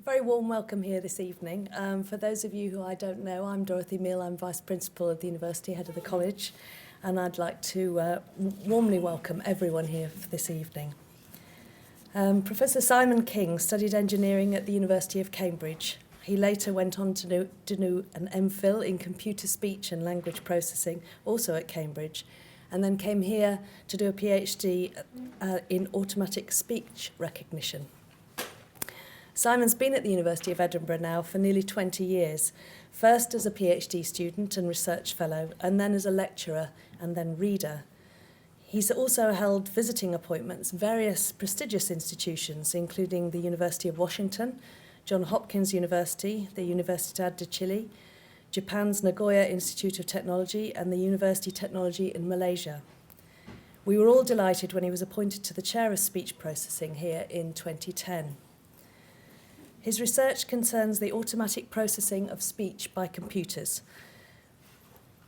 Very warm welcome here this evening. For those of you who I don't know, I'm Dorothy Mill. I'm Vice Principal of the University, Head of the College, and I'd like to warmly welcome everyone here for this evening. Professor Simon King studied engineering at the University of Cambridge. He later went on to do an MPhil in computer speech and language processing, also at Cambridge, and then came here to do a PhD in automatic speech recognition. Simon's been at the University of Edinburgh now for nearly 20 years, first as a PhD student and research fellow, and then as a lecturer and then reader. He's also held visiting appointments in various prestigious institutions, including the University of Washington, Johns Hopkins University, the Universidad de Chile, Japan's Nagoya Institute of Technology, and the University Technology in Malaysia. We were all delighted when he was appointed to the chair of speech processing here in 2010. His research concerns the automatic processing of speech by computers,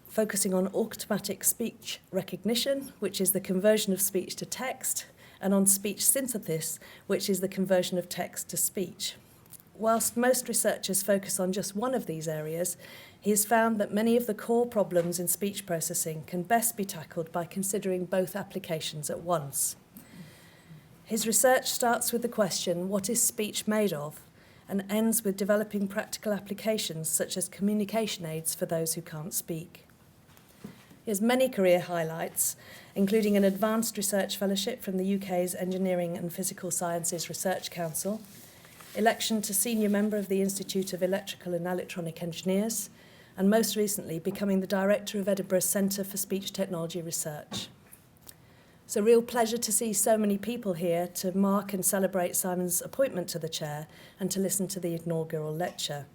focusing on automatic speech recognition, which is the conversion of speech to text, and on speech synthesis, which is the conversion of text to speech. Whilst most researchers focus on just one of these areas, he has found that many of the core problems in speech processing can best be tackled by considering both applications at once. His research starts with the question, what is speech made of? And ends with developing practical applications such as communication aids for those who can't speak. He has many career highlights, including an advanced research fellowship from the UK's Engineering and Physical Sciences Research Council, election to senior member of the Institute of Electrical and Electronic Engineers, and most recently becoming the director of Edinburgh's Centre for Speech Technology Research. It's a real pleasure to see so many people here to mark and celebrate Simon's appointment to the chair and to listen to the inaugural lecture.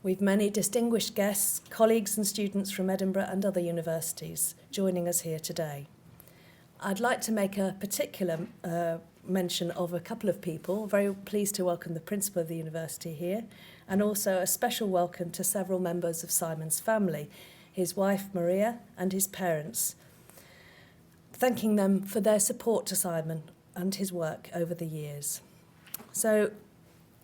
We've many distinguished guests, colleagues and students from Edinburgh and other universities joining us here today. I'd like to make a particular mention of a couple of people. Very pleased to welcome the principal of the university here, and also a special welcome to several members of Simon's family, his wife Maria and his parents, thanking them for their support to Simon and his work over the years. So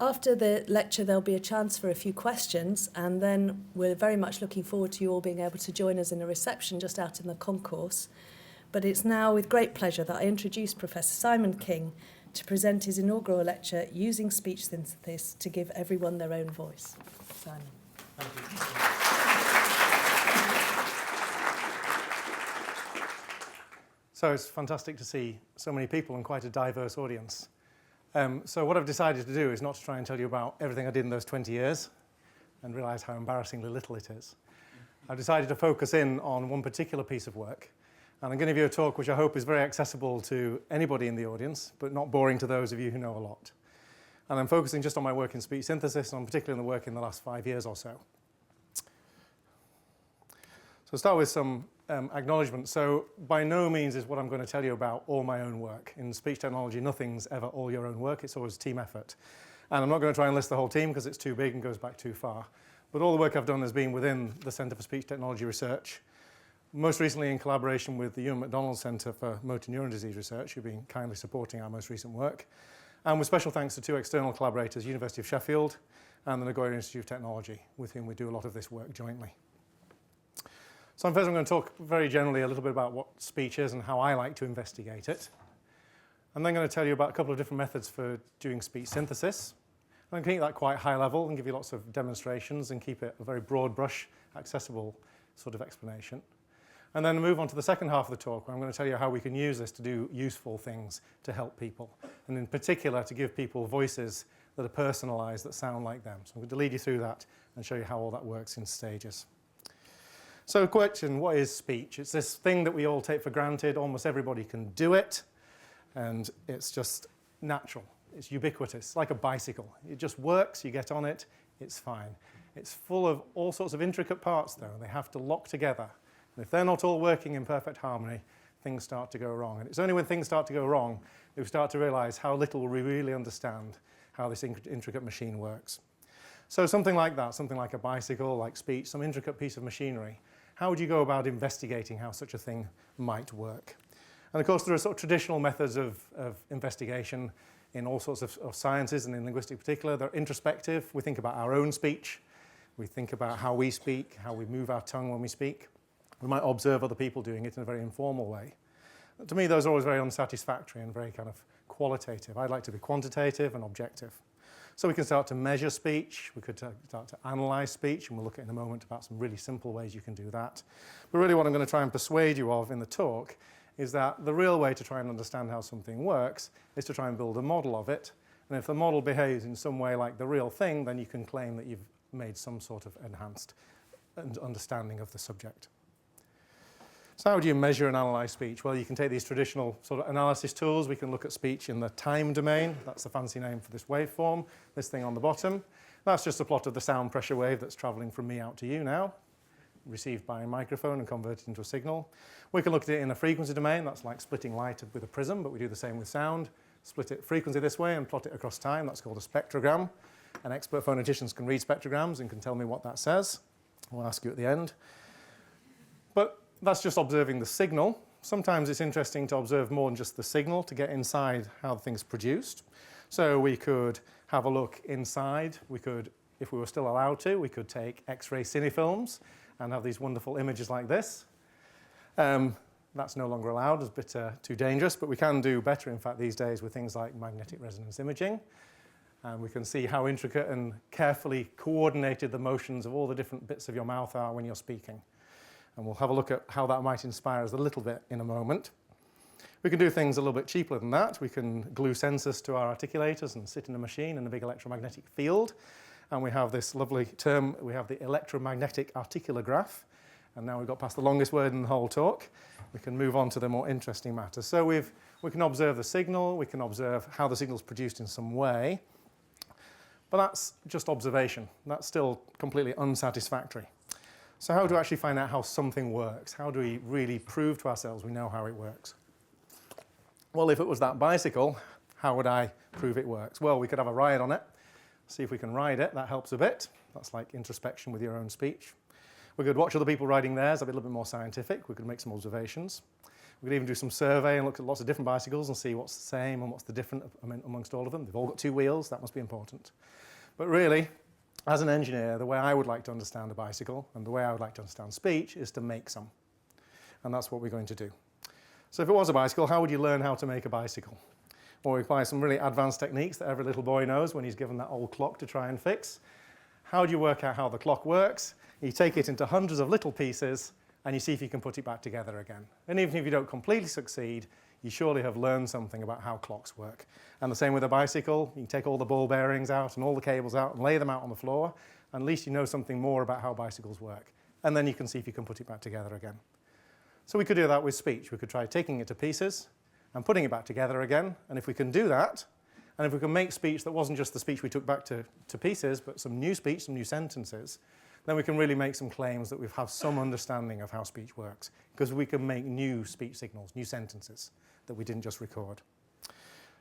after the lecture, there'll be a chance for a few questions, and then we're very much looking forward to you all being able to join us in a reception just out in the concourse. But it's now with great pleasure that I introduce Professor Simon King to present his inaugural lecture, Using Speech Synthesis to Give Everyone Their Own Voice. Simon. Thank you. So it's fantastic to see so many people and quite a diverse audience. So what I've decided to do is not to try and tell you about everything I did in those 20 years and realise how embarrassingly little it is. I've decided to focus in on one particular piece of work, and I'm going to give you a talk which I hope is very accessible to anybody in the audience, but not boring to those of you who know a lot. And I'm focusing just on my work in speech synthesis, and particularly on the work in the last 5 years or so. So I'll start with some acknowledgement. So by no means is what I'm going to tell you about all my own work. In speech technology, nothing's ever all your own work. It's always a team effort. And I'm not going to try and list the whole team because it's too big and goes back too far. But all the work I've done has been within the Centre for Speech Technology Research, most recently in collaboration with the Ewan MacDonald Centre for Motor Neurone Disease Research, who've been kindly supporting our most recent work. And with special thanks to two external collaborators, University of Sheffield and the Nagoya Institute of Technology, with whom we do a lot of this work jointly. So first I'm going to talk very generally a little bit about what speech is and how I like to investigate it. I'm then going to tell you about a couple of different methods for doing speech synthesis. I'm going to keep that quite high level and give you lots of demonstrations and keep it a very broad brush, accessible sort of explanation. And then move on to the second half of the talk, where I'm going to tell you how we can use this to do useful things to help people, and in particular to give people voices that are personalised, that sound like them. So I'm going to lead you through that and show you how all that works in stages. So the question, what is speech? It's this thing that we all take for granted. Almost everybody can do it, and it's just natural. It's ubiquitous, like a bicycle. It just works, you get on it, it's fine. It's full of all sorts of intricate parts, though, and they have to lock together. And if they're not all working in perfect harmony, things start to go wrong. And it's only when things start to go wrong that we start to realise how little we really understand how this intricate machine works. So something like that, something like a bicycle, like speech, some intricate piece of machinery. How would you go about investigating how such a thing might work? And of course, there are sort of traditional methods of investigation, in all sorts of sciences, and in linguistics in particular. They're introspective. We think about our own speech. We think about how we speak, how we move our tongue when we speak. We might observe other people doing it in a very informal way. To me, those are always very unsatisfactory and very kind of qualitative. I'd like to be quantitative and objective. So we can start to measure speech. We could start to analyze speech, and we'll look at in a moment about some really simple ways you can do that. But really what I'm going to try and persuade you of in the talk is that the real way to try and understand how something works is to try and build a model of it. And if the model behaves in some way like the real thing, then you can claim that you've made some sort of enhanced understanding of the subject. So how do you measure and analyze speech? Well, you can take these traditional sort of analysis tools. We can look at speech in the time domain. That's the fancy name for this waveform, this thing on the bottom. That's just a plot of the sound pressure wave that's traveling from me out to you now, received by a microphone and converted into a signal. We can look at it in a frequency domain. That's like splitting light with a prism, but we do the same with sound. Split it frequency this way and plot it across time. That's called a spectrogram. And expert phoneticians can read spectrograms and can tell me what that says. I'll ask you at the end. But that's just observing the signal. Sometimes it's interesting to observe more than just the signal to get inside how the thing's produced. So we could have a look inside. We could, if we were still allowed to, we could take X-ray cinefilms and have these wonderful images like this. That's no longer allowed. It's a bit too dangerous, but we can do better, in fact, these days with things like magnetic resonance imaging. And we can see how intricate and carefully coordinated the motions of all the different bits of your mouth are when you're speaking. And we'll have a look at how that might inspire us a little bit in a moment. We can do things a little bit cheaper than that. We can glue sensors to our articulators and sit in a machine in a big electromagnetic field. And we have this lovely term, we have the electromagnetic articulograph. And now we've got past the longest word in the whole talk. We can move on to the more interesting matters. So we can observe the signal. We can observe how the signal is produced in some way. But that's just observation. That's still completely unsatisfactory. So how do we actually find out how something works? How do we really prove to ourselves we know how it works? Well, if it was that bicycle, how would I prove it works? Well, we could have a ride on it, see if we can ride it. That helps a bit. That's like introspection with your own speech. We could watch other people riding theirs, a little bit more scientific. We could make some observations. We could even do some survey and look at lots of different bicycles and see what's the same and what's the different amongst all of them. They've all got two wheels. That must be important. But really, as an engineer, the way I would like to understand a bicycle and the way I would like to understand speech is to make some. And that's what we're going to do. So if it was a bicycle, how would you learn how to make a bicycle? Well, we apply some really advanced techniques that every little boy knows when he's given that old clock to try and fix. How do you work out how the clock works? You take it into hundreds of little pieces and you see if you can put it back together again. And even if you don't completely succeed, you surely have learned something about how clocks work. And the same with a bicycle. You take all the ball bearings out and all the cables out and lay them out on the floor, and at least you know something more about how bicycles work. And then you can see if you can put it back together again. So we could do that with speech. We could try taking it to pieces and putting it back together again. And if we can do that, and if we can make speech that wasn't just the speech we took back to pieces, but some new speech, some new sentences, then we can really make some claims that we have some understanding of how speech works, because we can make new speech signals, new sentences that we didn't just record.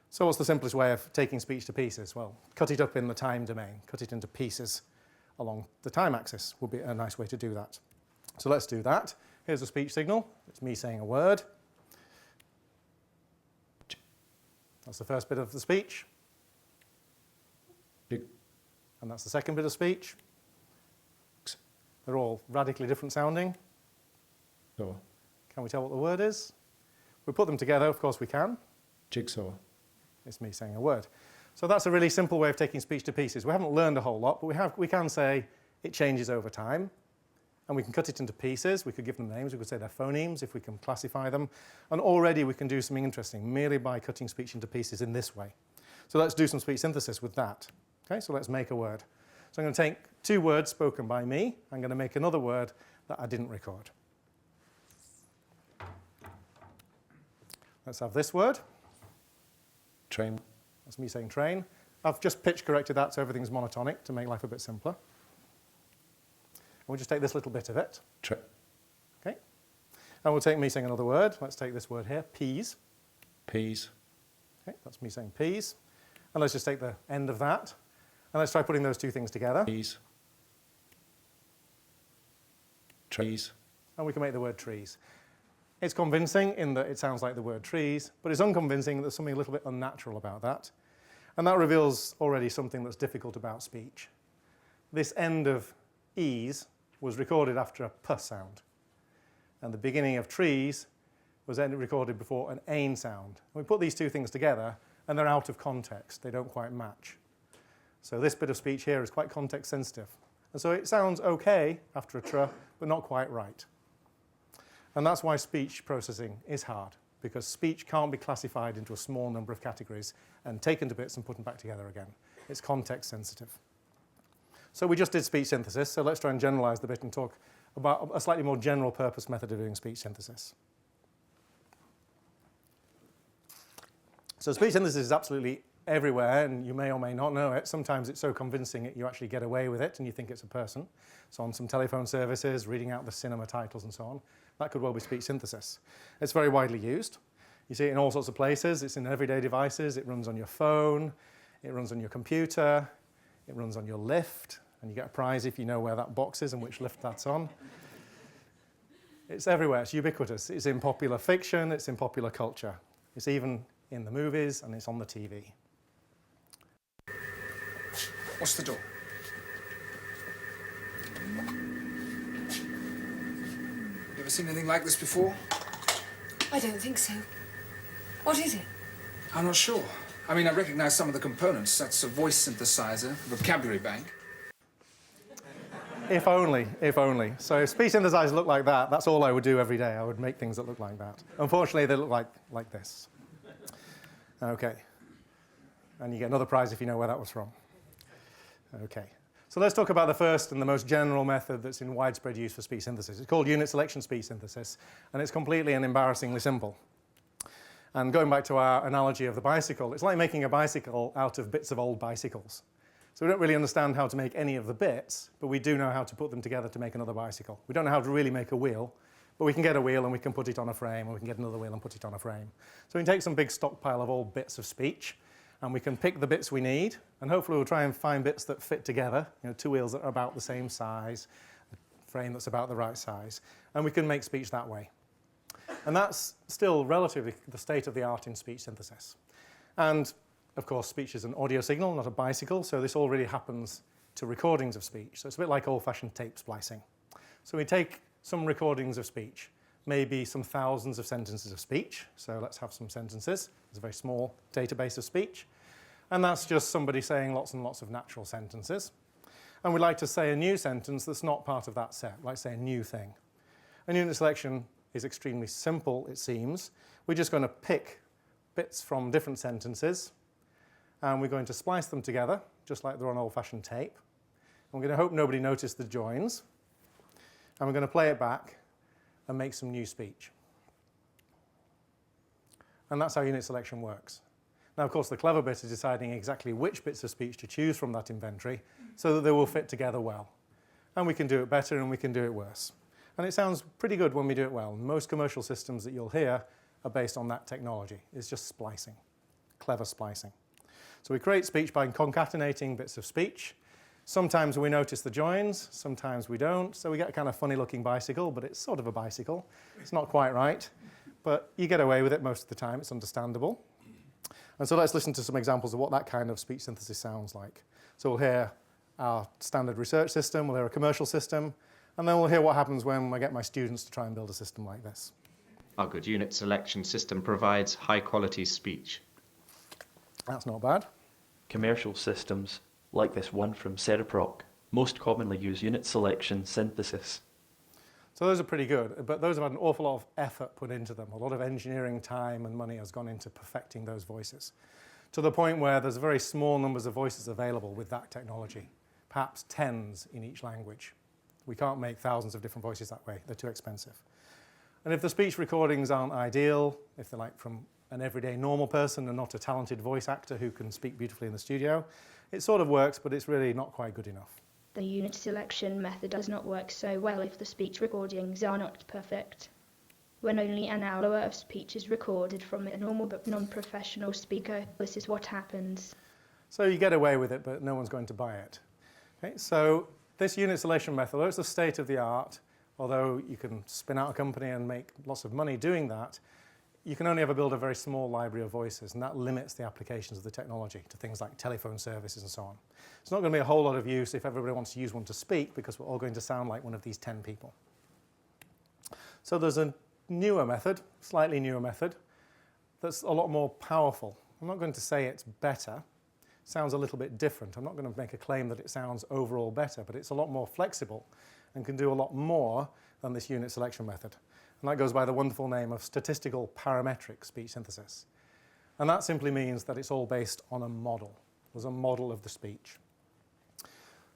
So what's the simplest way of taking speech to pieces? Well, cut it up in the time domain, cut it into pieces along the time axis would be a nice way to do that. So let's do that. Here's a speech signal. It's me saying a word. That's the first bit of the speech. And that's the second bit of speech. They're all radically different sounding. So, Can we tell what the word is? We put them together, of course we can. jigsaw. It's me saying a word. So that's a really simple way of taking speech to pieces. We haven't learned a whole lot, but we can say it changes over time. And we can cut it into pieces. We could give them names. We could say they're phonemes if we can classify them. And already we can do something interesting merely by cutting speech into pieces in this way. So let's do some speech synthesis with that. Okay, so let's make a word. So I'm going to take two words spoken by me. I'm going to make another word that I didn't record. Let's have this word. Train. That's me saying train. I've just pitch corrected that so everything's monotonic to make life a bit simpler. And we'll just take this little bit of it. Okay. And we'll take me saying another word. Let's take this word here, peas. Peas. Okay, that's me saying peas. And let's just take the end of that. And let's try putting those two things together. Peas. Trees. And we can make the word trees. It's convincing in that it sounds like the word trees, but it's unconvincing that there's something a little bit unnatural about that. And that reveals already something that's difficult about speech. This end of e's was recorded after a p sound. And the beginning of trees was recorded before an ain sound. And we put these two things together, and they're out of context. They don't quite match. So this bit of speech here is quite context sensitive. And so it sounds okay after a tr, but not quite right. And that's why speech processing is hard, because speech can't be classified into a small number of categories and taken to bits and put them back together again. It's context sensitive. So we just did speech synthesis, so let's try and generalize the bit and talk about a slightly more general purpose method of doing speech synthesis. So speech synthesis is absolutely everywhere, and you may or may not know it. Sometimes it's so convincing that you actually get away with it and you think it's a person. So on some telephone services, reading out the cinema titles and so on. That could well be speech synthesis. It's very widely used. You see it in all sorts of places. It's in everyday devices. It runs on your phone. It runs on your computer. It runs on your lift. And you get a prize if you know where that box is and which lift that's on. It's everywhere. It's ubiquitous. It's in popular fiction. It's in popular culture. It's even in the movies, and it's on the TV. What's the door? You ever seen anything like this before? I don't think so. What is it? I'm not sure. I mean, I recognize some of the components. That's a voice synthesizer, a vocabulary bank. If only, if only. So if speech synthesizers look like that, that's all I would do every day. I would make things that look like that. Unfortunately, they look like this. Okay. And you get another prize if you know where that was from. Okay. So let's talk about the first and the most general method that's in widespread use for speech synthesis. It's called unit selection speech synthesis, and it's completely and embarrassingly simple. And going back to our analogy of the bicycle, it's like making a bicycle out of bits of old bicycles. So we don't really understand how to make any of the bits, but we do know how to put them together to make another bicycle. We don't know how to really make a wheel, but we can get a wheel and we can put it on a frame, or we can get another wheel and put it on a frame. So we can take some big stockpile of old bits of speech, and we can pick the bits we need, and hopefully we'll try and find bits that fit together, two wheels that are about the same size, a frame that's about the right size, and we can make speech that way. And that's still relatively the state of the art in speech synthesis. And of course, speech is an audio signal, not a bicycle, so this already happens to recordings of speech. So it's a bit like old-fashioned tape splicing. So we take some recordings of speech, maybe some thousands of sentences of speech. So let's have some sentences. It's a very small database of speech. And that's just somebody saying lots and lots of natural sentences. And we'd like to say a new sentence that's not part of that set, like say a new thing. And unit selection is extremely simple, it seems. We're just going to pick bits from different sentences, and we're going to splice them together, just like they're on old-fashioned tape. And we're going to hope nobody noticed the joins. And we're going to play it back and make some new speech. And that's how unit selection works. Now, of course, the clever bit is deciding exactly which bits of speech to choose from that inventory so that they will fit together well. And we can do it better and we can do it worse. And it sounds pretty good when we do it well. Most commercial systems that you'll hear are based on that technology. It's just splicing, clever splicing. So we create speech by concatenating bits of speech. Sometimes we notice the joins, sometimes we don't. So we get a kind of funny-looking bicycle, but it's sort of a bicycle. It's not quite right, but you get away with it most of the time. It's understandable. And so let's listen to some examples of what that kind of speech synthesis sounds like. So we'll hear our standard research system, we'll hear a commercial system, and then we'll hear what happens when I get my students to try and build a system like this. Our good unit selection system provides high-quality speech. That's not bad. Commercial systems, like this one from Cereproc, most commonly use unit selection synthesis. So those are pretty good, but those have had an awful lot of effort put into them. A lot of engineering time and money has gone into perfecting those voices, to the point where there's very small numbers of voices available with that technology, perhaps tens in each language. We can't make thousands of different voices that way. They're too expensive. And if the speech recordings aren't ideal, if they're like from an everyday normal person and not a talented voice actor who can speak beautifully in the studio, it sort of works, but it's really not quite good enough. The unit selection method does not work so well if the speech recordings are not perfect. When only an hour of speech is recorded from a normal but non-professional speaker, this is what happens. So you get away with it, but no one's going to buy it. Okay, so this unit selection method, although it's the state of the art, although you can spin out a company and make lots of money doing that, you can only ever build a very small library of voices, and that limits the applications of the technology to things like telephone services and so on. It's not going to be a whole lot of use if everybody wants to use one to speak, because we're all going to sound like one of these 10 people. So there's a newer method, slightly newer method, that's a lot more powerful. I'm not going to say it's better. It sounds a little bit different. I'm not going to make a claim that it sounds overall better, but it's a lot more flexible and can do a lot more than this unit selection method. And that goes by the wonderful name of statistical parametric speech synthesis. And that simply means that it's all based on a model. There's a model of the speech.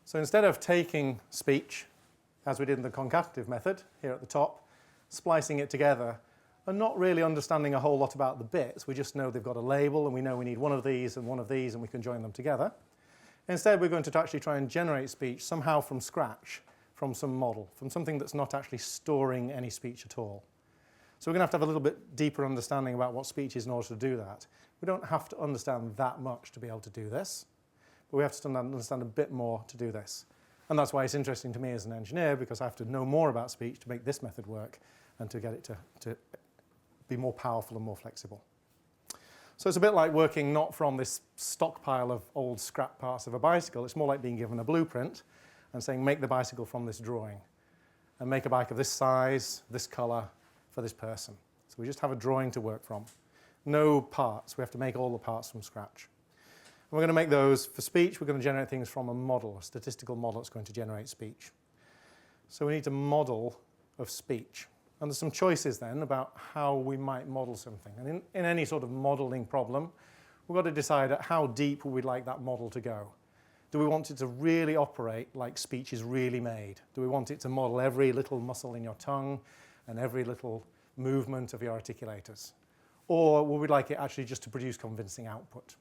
So instead of taking speech, as we did in the concatenative method here at the top, splicing it together, and not really understanding a whole lot about the bits, we just know they've got a label, and we know we need one of these, and we can join them together. Instead, we're going to actually try and generate speech somehow from scratch, from some model, from something that's not actually storing any speech at all. So we're going to have a little bit deeper understanding about what speech is in order to do that. We don't have to understand that much to be able to do this, but we have to understand a bit more to do this. And that's why it's interesting to me as an engineer, because I have to know more about speech to make this method work and to get it to be more powerful and more flexible. So it's a bit like working not from this stockpile of old scrap parts of a bicycle. It's more like being given a blueprint and saying, make the bicycle from this drawing, and make a bike of this size, this colour, for this person. So we just have a drawing to work from. No parts. We have to make all the parts from scratch. And we're going to make those for speech. We're going to generate things from a model, a statistical model that's going to generate speech. So we need a model of speech. And there's some choices then about how we might model something. And in any sort of modelling problem, we've got to decide at how deep we'd like that model to go. Do we want it to really operate like speech is really made? Do we want it to model every little muscle in your tongue and every little movement of your articulators? Or would we like it actually just to produce convincing output?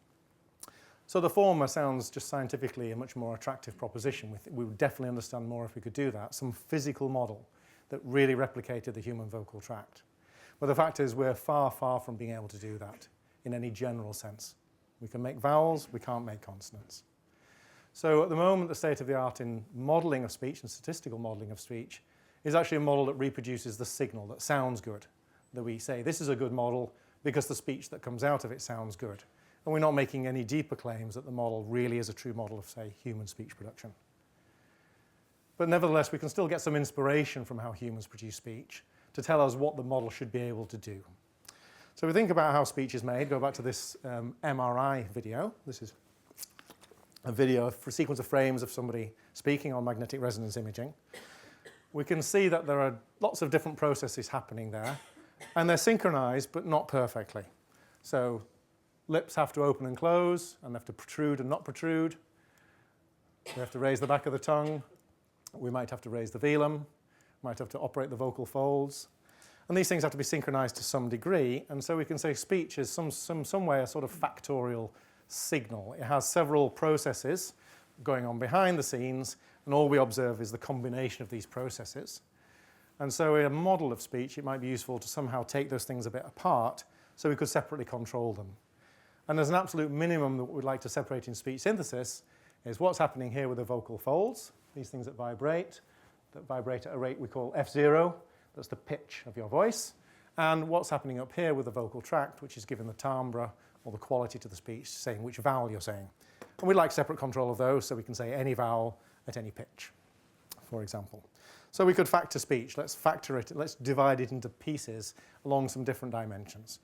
So the former sounds just scientifically a much more attractive proposition. We would definitely understand more if we could do that, some physical model that really replicated the human vocal tract. But the fact is we're far, far from being able to do that in any general sense. We can make vowels, we can't make consonants. So at the moment, the state of the art in modelling of speech and statistical modelling of speech is actually a model that reproduces the signal that sounds good, that we say this is a good model because the speech that comes out of it sounds good. And we're not making any deeper claims that the model really is a true model of, say, human speech production. But nevertheless, we can still get some inspiration from how humans produce speech to tell us what the model should be able to do. So we think about how speech is made. Go back to this MRI video. This is a video for a sequence of frames of somebody speaking on magnetic resonance imaging. We can see that there are lots of different processes happening there, and they're synchronized, but not perfectly. So lips have to open and close, and they have to protrude and not protrude. We have to raise the back of the tongue. We might have to raise the velum. Might have to operate the vocal folds. And these things have to be synchronized to some degree, and so we can say speech is some way a sort of factorial signal. It has several processes going on behind the scenes, and all we observe is the combination of these processes. And so in a model of speech, it might be useful to somehow take those things a bit apart so we could separately control them. And as an absolute minimum that we'd like to separate in speech synthesis is what's happening here with the vocal folds, these things that vibrate at a rate we call F0, that's the pitch of your voice, and what's happening up here with the vocal tract, which is giving the timbre or the quality to the speech, saying which vowel you're saying. And we'd like separate control of those so we can say any vowel at any pitch, for example. So we could factor speech. Let's factor it. Let's divide it into pieces along some different dimensions.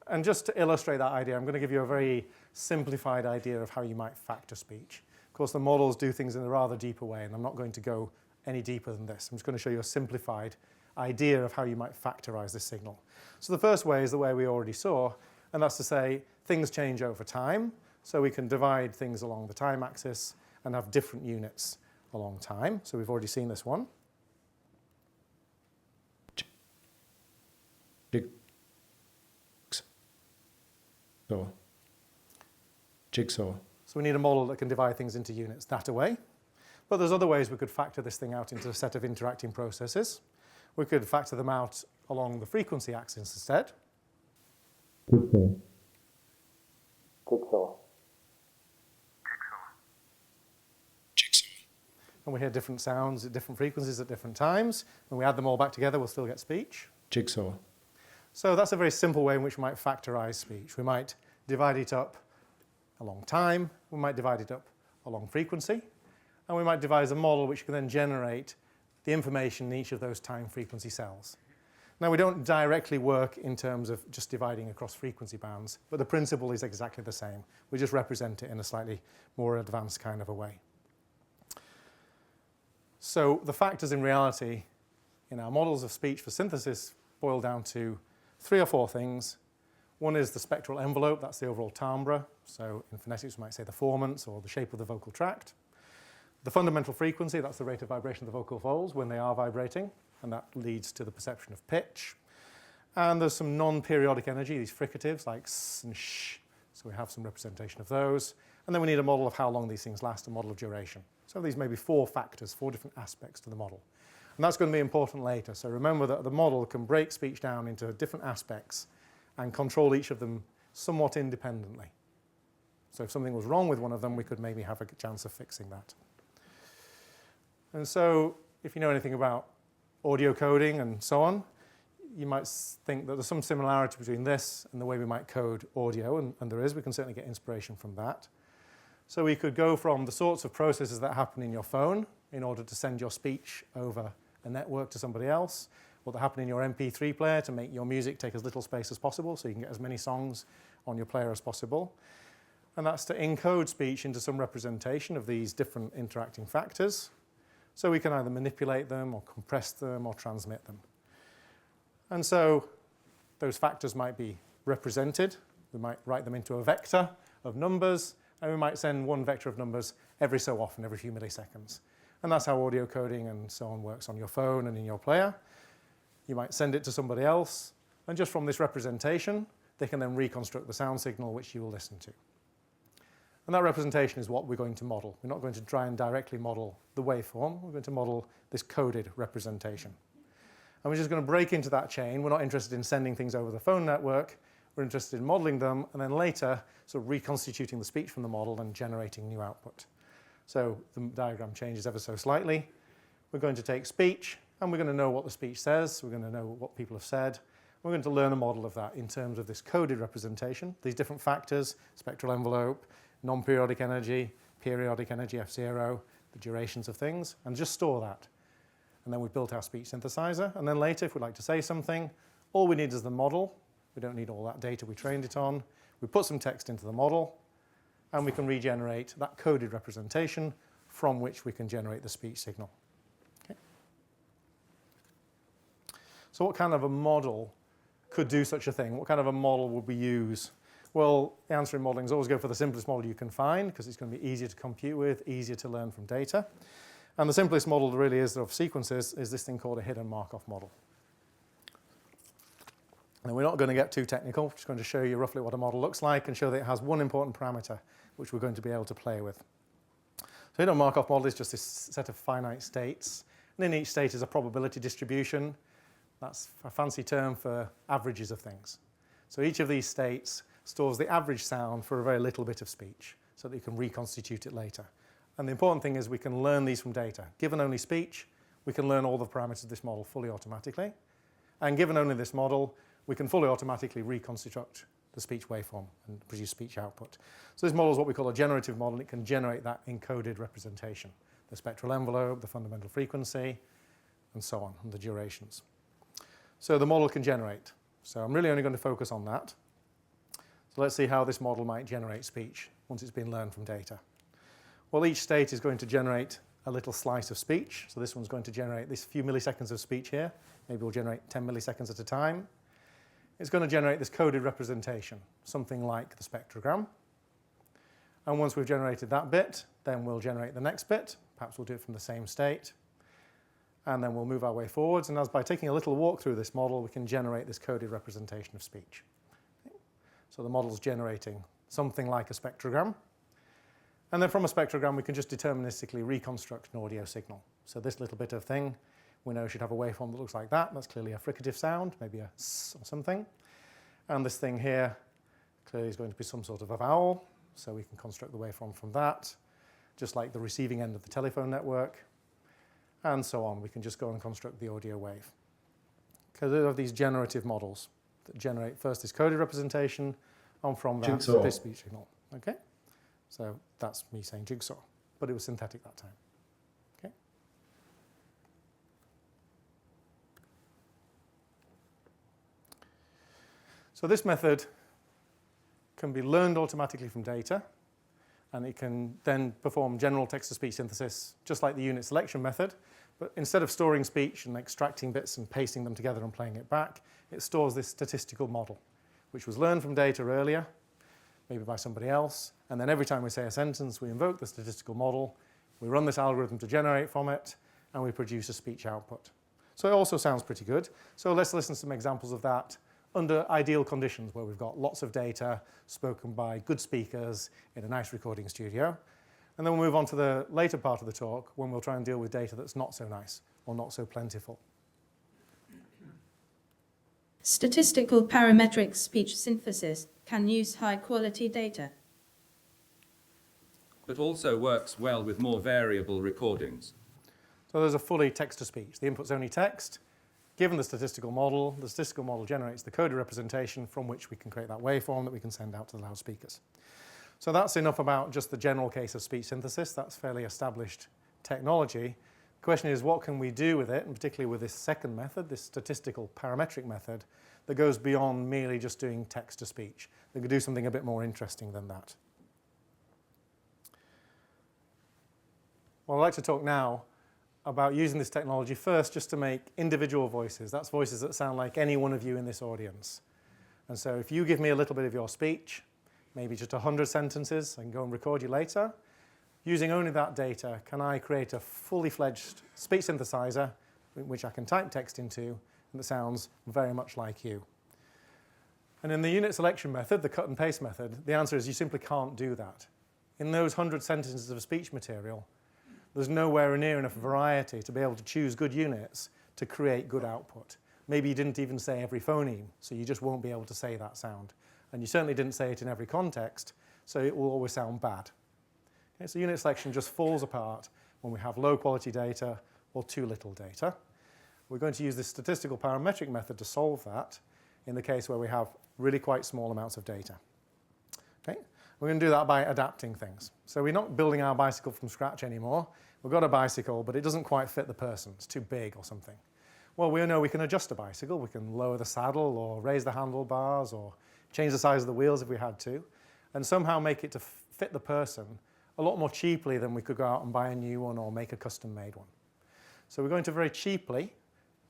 And just to illustrate that idea, I'm going to give you a very simplified idea of how you might factor speech. Of course, the models do things in a rather deeper way, and I'm not going to go any deeper than this. I'm just going to show you a simplified idea of how you might factorize this signal. So the first way is the way we already saw, and that's to say things change over time. So we can divide things along the time axis and have different units along time. So we've already seen this one. Jigsaw. So we need a model that can divide things into units that way. But there's other ways we could factor this thing out into a set of interacting processes. We could factor them out along the frequency axis instead. Jigsaw. And we hear different sounds at different frequencies at different times. When we add them all back together, we'll still get speech. Jigsaw. So that's a very simple way in which we might factorize speech. We might divide it up along time, we might divide it up along frequency, and we might devise a model which can then generate the information in each of those time frequency cells. Now, we don't directly work in terms of just dividing across frequency bands, but the principle is exactly the same. We just represent it in a slightly more advanced kind of a way. So the factors in reality in our models of speech for synthesis boil down to 3 or 4 things. One is the spectral envelope, that's the overall timbre. So in phonetics, we might say the formants or the shape of the vocal tract. The fundamental frequency, that's the rate of vibration of the vocal folds when they are vibrating, and that leads to the perception of pitch. And there's some non-periodic energy, these fricatives like s and sh, so we have some representation of those. And then we need a model of how long these things last, a model of duration. So these may be 4 factors, 4 different aspects to the model. And that's going to be important later. So remember that the model can break speech down into different aspects and control each of them somewhat independently. So if something was wrong with one of them, we could maybe have a chance of fixing that. And so if you know anything about audio coding and so on, you might think that there's some similarity between this and the way we might code audio, and there is. We can certainly get inspiration from that. So we could go from the sorts of processes that happen in your phone in order to send your speech over a network to somebody else, or that happen in your MP3 player to make your music take as little space as possible so you can get as many songs on your player as possible. And that's to encode speech into some representation of these different interacting factors. So we can either manipulate them or compress them or transmit them. And so those factors might be represented. We might write them into a vector of numbers, and we might send one vector of numbers every so often, every few milliseconds. And that's how audio coding and so on works on your phone and in your player. You might send it to somebody else, and just from this representation, they can then reconstruct the sound signal which you will listen to. And that representation is what we're going to model. We're not going to try and directly model the waveform. We're going to model this coded representation. And we're just going to break into that chain. We're not interested in sending things over the phone network. We're interested in modeling them, and then later sort of reconstituting the speech from the model and generating new output. So the diagram changes ever so slightly. We're going to take speech, and we're going to know what the speech says. We're going to know what people have said. We're going to learn a model of that in terms of this coded representation, these different factors, spectral envelope, non-periodic energy, periodic energy, F0, the durations of things, and just store that. And then we've built our speech synthesizer. And then later, if we'd like to say something, all we need is the model. We don't need all that data we trained it on. We put some text into the model, and we can regenerate that coded representation from which we can generate the speech signal. Okay. So what kind of a model could do such a thing? What kind of a model would we use? Well, the answer in modeling is always go for the simplest model you can find, because it's going to be easier to compute with, easier to learn from data. And the simplest model there really is of sequences is this thing called a hidden Markov model. And we're not going to get too technical. We're just going to show you roughly what a model looks like and show that it has one important parameter which we're going to be able to play with. So hidden Markov model is just this set of finite states. And in each state is a probability distribution. That's a fancy term for averages of things. So each of these states stores the average sound for a very little bit of speech so that you can reconstitute it later. And the important thing is we can learn these from data. Given only speech, we can learn all the parameters of this model fully automatically. And given only this model, we can fully automatically reconstruct the speech waveform and produce speech output. So this model is what we call a generative model. It can generate that encoded representation, the spectral envelope, the fundamental frequency, and so on, and the durations. So the model can generate. So I'm really only going to focus on that. So let's see how this model might generate speech once it's been learned from data. Well, each state is going to generate a little slice of speech. So this one's going to generate this few milliseconds of speech here. Maybe we'll generate 10 milliseconds at a time. It's going to generate this coded representation, something like the spectrogram. And once we've generated that bit, then we'll generate the next bit. Perhaps we'll do it from the same state. And then we'll move our way forwards. And as by taking a little walk through this model, we can generate this coded representation of speech. Okay. So the model's generating something like a spectrogram. And then from a spectrogram, we can just deterministically reconstruct an audio signal. So this little bit of thing, we know should have a waveform that looks like that. That's clearly a fricative sound, maybe a s or something. And this thing here clearly is going to be some sort of a vowel. So we can construct the waveform from that, just like the receiving end of the telephone network. And so on. We can just go and construct the audio wave. Because we have these generative models. that generate first this coded representation, and from that, Jigsaw. this speech signal. Okay? So that's me saying jigsaw, but it was synthetic that time. Okay? So this method can be learned automatically from data, and it can then perform general text-to-speech synthesis, just like the unit selection method. But instead of storing speech and extracting bits and pasting them together and playing it back, it stores this statistical model, which was learned from data earlier, maybe by somebody else. And then every time we say a sentence, we invoke the statistical model, we run this algorithm to generate from it, and we produce a speech output. So it also sounds pretty good. So let's listen to some examples of that under ideal conditions where we've got lots of data spoken by good speakers in a nice recording studio. And then we'll move on to the later part of the talk when we'll try and deal with data that's not so nice or not so plentiful. Statistical parametric speech synthesis can use high-quality data, but also works well with more variable recordings. So there's a fully text-to-speech. The input's only text. Given the statistical model generates the coded representation from which we can create that waveform that we can send out to the loudspeakers. So that's enough about just the general case of speech synthesis. That's fairly established technology. The question is, what can we do with it, and particularly with this second method, this statistical parametric method, that goes beyond merely just doing text-to-speech. That could do something a bit more interesting than that. Well, I'd like to talk now about using this technology first just to make individual voices. That's voices that sound like any one of you in this audience. And so if you give me a little bit of your speech, maybe just 100 sentences, I can go and record you later. Using only that data, can I create a fully fledged speech synthesizer which I can type text into and that sounds very much like you? And in the unit selection method, the cut and paste method, the answer is you simply can't do that. In those 100 sentences of speech material, there's nowhere near enough variety to be able to choose good units to create good output. Maybe you didn't even say every phoneme, so you just won't be able to say that sound. And you certainly didn't say it in every context, so it will always sound bad. Okay, so unit selection just falls apart when we have low quality data or too little data. We're going to use this statistical parametric method to solve that in the case where we have really quite small amounts of data. Okay? We're going to do that by adapting things. So we're not building our bicycle from scratch anymore. We've got a bicycle, but it doesn't quite fit the person. It's too big or something. Well, we know we can adjust a bicycle. We can lower the saddle or raise the handlebars or change the size of the wheels if we had to, and somehow make it to fit the person a lot more cheaply than we could go out and buy a new one or make a custom-made one. So we're going to very cheaply,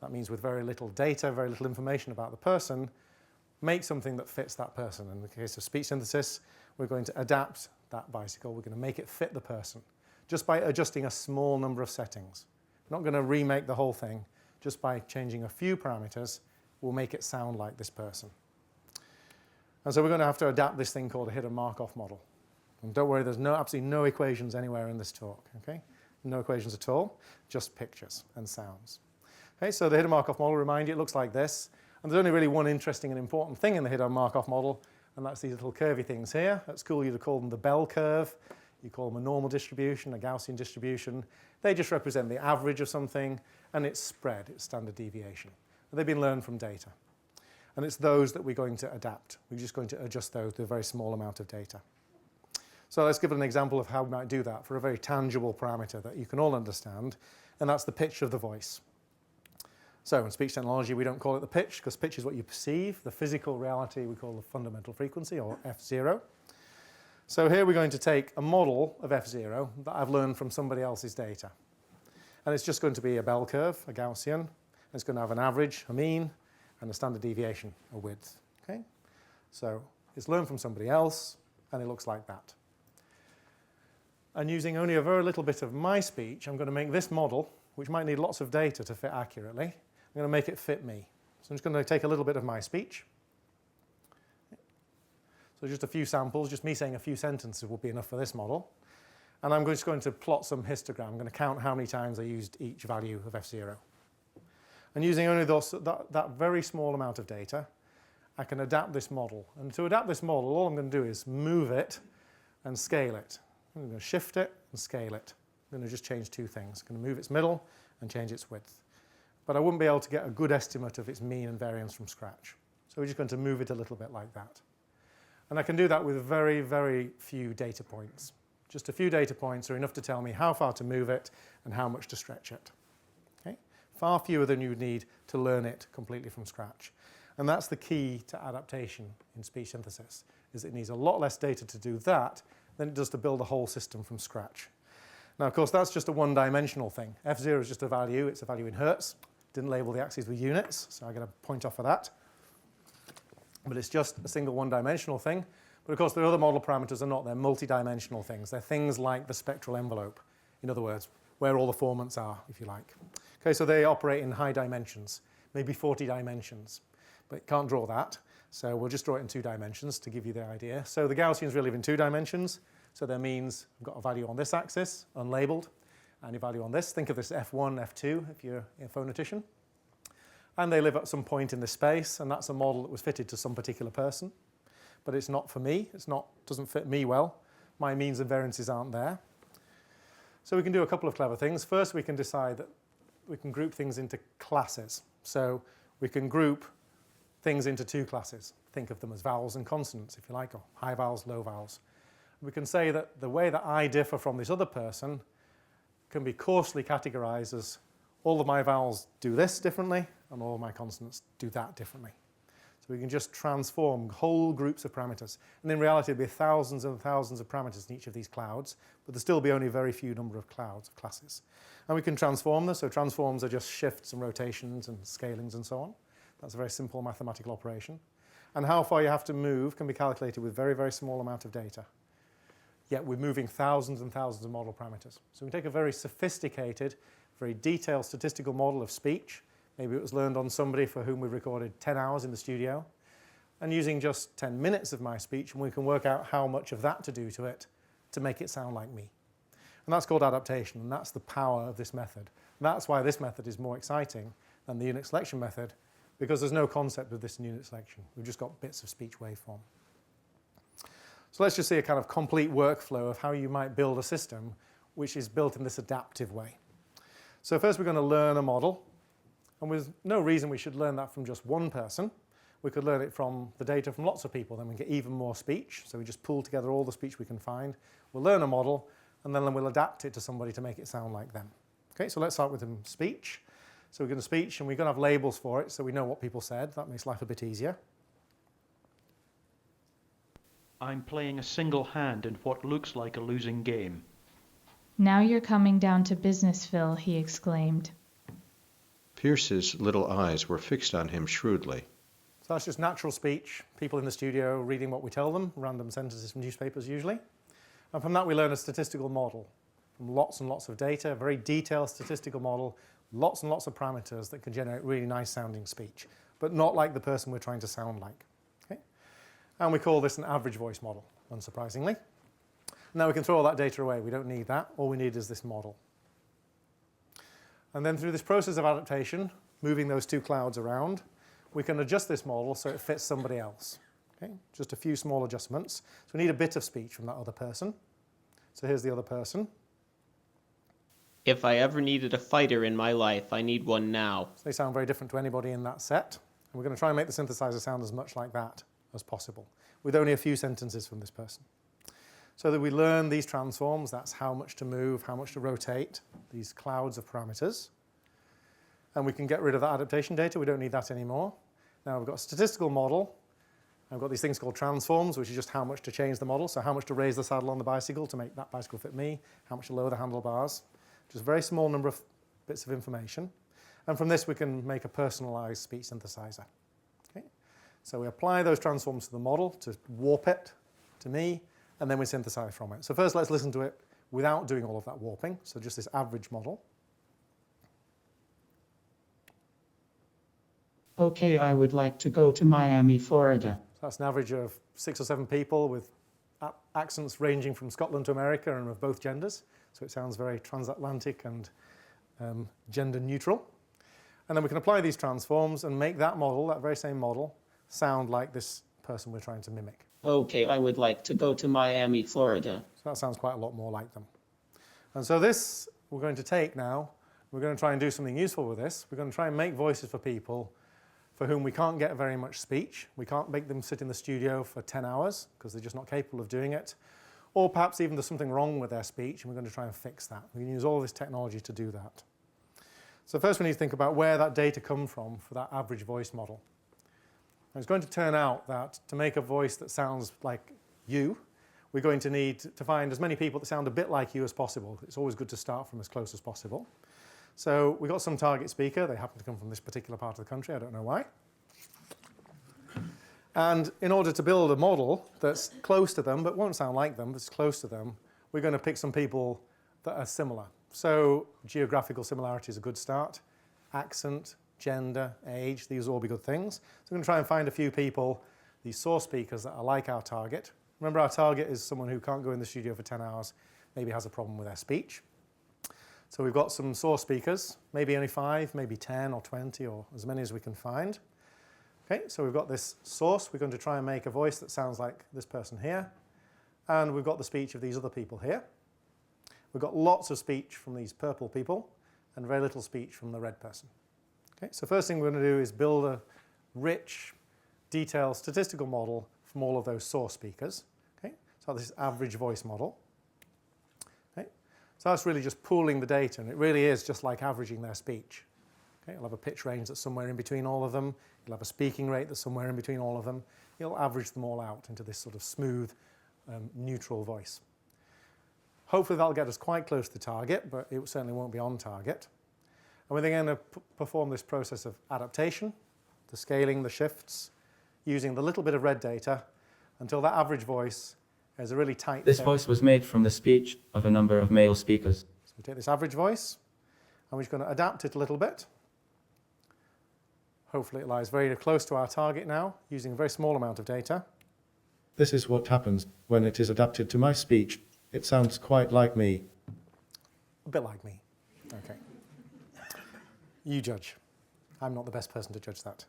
that means with very little data, very little information about the person, make something that fits that person. In the case of speech synthesis, we're going to adapt that bicycle. We're going to make it fit the person just by adjusting a small number of settings. We're not going to remake the whole thing. Just by changing a few parameters, we'll make it sound like this person. And so we're going to have to adapt this thing called a hidden Markov model. And don't worry, there's absolutely no equations anywhere in this talk. Okay? No equations at all, just pictures and sounds. Okay, so the hidden Markov model, remind you, it looks like this. And there's only really one interesting and important thing in the hidden Markov model, and that's these little curvy things here. At school, you'd call them the bell curve. You call them a normal distribution, a Gaussian distribution. They just represent the average of something, and it's spread, it's standard deviation. And they've been learned from data. And it's those that we're going to adapt. We're just going to adjust those to a very small amount of data. So let's give an example of how we might do that for a very tangible parameter that you can all understand, and that's the pitch of the voice. So in speech technology, we don't call it the pitch, because pitch is what you perceive. The physical reality we call the fundamental frequency, or F0. So here we're going to take a model of F0 that I've learned from somebody else's data. And it's just going to be a bell curve, a Gaussian. It's going to have an average, a mean, and a standard deviation, a width. Okay? So it's learned from somebody else, and it looks like that. And using only a very little bit of my speech, I'm going to make this model, which might need lots of data to fit accurately. I'm going to make it fit me. So I'm just going to take a little bit of my speech. So just a few samples, just me saying a few sentences will be enough for this model. And I'm just going to plot some histogram. I'm going to count how many times I used each value of F0. And using only that very small amount of data, I can adapt this model. And to adapt this model, all I'm going to do is move it and scale it. I'm going to shift it and scale it. I'm going to just change two things. I'm going to move its middle and change its width. But I wouldn't be able to get a good estimate of its mean and variance from scratch. So we're just going to move it a little bit like that. And I can do that with very, very few data points. Just a few data points are enough to tell me how far to move it and how much to stretch it. Okay? Far fewer than you would need to learn it completely from scratch. And that's the key to adaptation in speech synthesis, is it needs a lot less data to do that than it does to build a whole system from scratch. Now, of course, that's just a one-dimensional thing. F0 is just a value. It's a value in hertz. Didn't label the axes with units, so I get a point off of that. But it's just a single one-dimensional thing. But of course, the other model parameters are not. They're multi-dimensional things. They're things like the spectral envelope. In other words, where all the formants are, if you like. Okay, so they operate in high dimensions, maybe 40 dimensions. But it can't draw that. So we'll just draw it in 2 dimensions to give you the idea. So the Gaussians really live in 2 dimensions. So that means I've got a value on this axis, unlabeled, and a value on this. Think of this F1, F2, if you're a phonetician. And they live at some point in this space, and that's a model that was fitted to some particular person. But it's not for me. Doesn't fit me well. My means and variances aren't there. So we can do a couple of clever things. First, we can decide that we can group things into classes. So we can group things into 2 classes. Think of them as vowels and consonants, if you like, or high vowels, low vowels. We can say that the way that I differ from this other person can be coarsely categorized as all of my vowels do this differently and all of my consonants do that differently. So we can just transform whole groups of parameters. And in reality, there'll be thousands and thousands of parameters in each of these clouds, but there'll still be only a very few number of classes. And we can transform them. So transforms are just shifts and rotations and scalings and so on. That's a very simple mathematical operation. And how far you have to move can be calculated with very, very small amount of data. Yet we're moving thousands and thousands of model parameters. So we take a very sophisticated, very detailed statistical model of speech. Maybe it was learned on somebody for whom we recorded 10 hours in the studio. And using just 10 minutes of my speech, we can work out how much of that to do to it to make it sound like me. And that's called adaptation, and that's the power of this method. And that's why this method is more exciting than the unit selection method, because there's no concept of this in unit selection. We've just got bits of speech waveform. So let's just see a kind of complete workflow of how you might build a system which is built in this adaptive way. So first we're going to learn a model. And there's no reason we should learn that from just one person. We could learn it from the data from lots of people. Then we get even more speech. So we just pull together all the speech we can find. We'll learn a model, and then we'll adapt it to somebody to make it sound like them. Okay, so let's start with speech. So we're going to speech, and we're going to have labels for it so we know what people said. That makes life a bit easier. I'm playing a single hand in what looks like a losing game. Now you're coming down to business, Phil, he exclaimed. Pierce's little eyes were fixed on him shrewdly. So that's just natural speech, people in the studio reading what we tell them, random sentences from newspapers usually. And from that we learn a statistical model from lots and lots of data, a very detailed statistical model, lots and lots of parameters that can generate really nice sounding speech, but not like the person we're trying to sound like. Okay? And we call this an average voice model, unsurprisingly. Now we can throw all that data away. We don't need that. All we need is this model. And then through this process of adaptation, moving those 2 clouds around, we can adjust this model so it fits somebody else. Okay? Just a few small adjustments. So we need a bit of speech from that other person. So here's the other person. If I ever needed a fighter in my life, I need one now. So they sound very different to anybody in that set. And we're going to try and make the synthesizer sound as much like that as possible, with only a few sentences from this person. So that we learn these transforms, that's how much to move, how much to rotate, these clouds of parameters. And we can get rid of that adaptation data. We don't need that anymore. Now we've got a statistical model. I've got these things called transforms, which is just how much to change the model. So how much to raise the saddle on the bicycle to make that bicycle fit me, how much to lower the handlebars. Just a very small number of bits of information. And from this, we can make a personalized speech synthesizer. Okay? So we apply those transforms to the model to warp it to me, and then we synthesize from it. So first, let's listen to it without doing all of that warping. So just this average model. Okay, I would like to go to Miami, Florida. So that's an average of 6 or 7 people with accents ranging from Scotland to America and of both genders. So it sounds very transatlantic and gender neutral. And then we can apply these transforms and make that model, that very same model, sound like this person we're trying to mimic. Okay, I would like to go to Miami, Florida. So that sounds quite a lot more like them. And so this we're going to take now. We're going to try and do something useful with this. We're going to try and make voices for people for whom we can't get very much speech. We can't make them sit in the studio for 10 hours because they're just not capable of doing it. Or perhaps even there's something wrong with their speech and we're going to try and fix that. We can use all this technology to do that. So first we need to think about where that data comes from for that average voice model. And it's going to turn out that to make a voice that sounds like you, we're going to need to find as many people that sound a bit like you as possible. It's always good to start from as close as possible. So we've got some target speaker. They happen to come from this particular part of the country. I don't know why. And in order to build a model that's close to them, but won't sound like them, but it's close to them, we're going to pick some people that are similar. So geographical similarity is a good start. Accent, gender, age, these will all be good things. So we're going to try and find a few people, these source speakers, that are like our target. Remember, our target is someone who can't go in the studio for 10 hours, maybe has a problem with their speech. So we've got some source speakers, maybe only 5, maybe 10 or 20 or as many as we can find. Okay, so we've got this source. We're going to try and make a voice that sounds like this person here. And we've got the speech of these other people here. We've got lots of speech from these purple people and very little speech from the red person. Okay, so first thing we're going to do is build a rich, detailed statistical model from all of those source speakers. Okay, so this is average voice model. Okay, so that's really just pooling the data, and it really is just like averaging their speech. Okay, you'll have a pitch range that's somewhere in between all of them. You'll have a speaking rate that's somewhere in between all of them. You'll average them all out into this sort of smooth, neutral voice. Hopefully that'll get us quite close to target, but it certainly won't be on target. And we're then going to perform this process of adaptation, the scaling, the shifts, using the little bit of red data until that average voice is a really tight... This voice was made from the speech of a number of male speakers. So we take this average voice, and we're just going to adapt it a little bit. Hopefully it lies very close to our target now, using a very small amount of data. This is what happens when it is adapted to my speech. It sounds quite like me. A bit like me. Okay. You judge. I'm not the best person to judge that.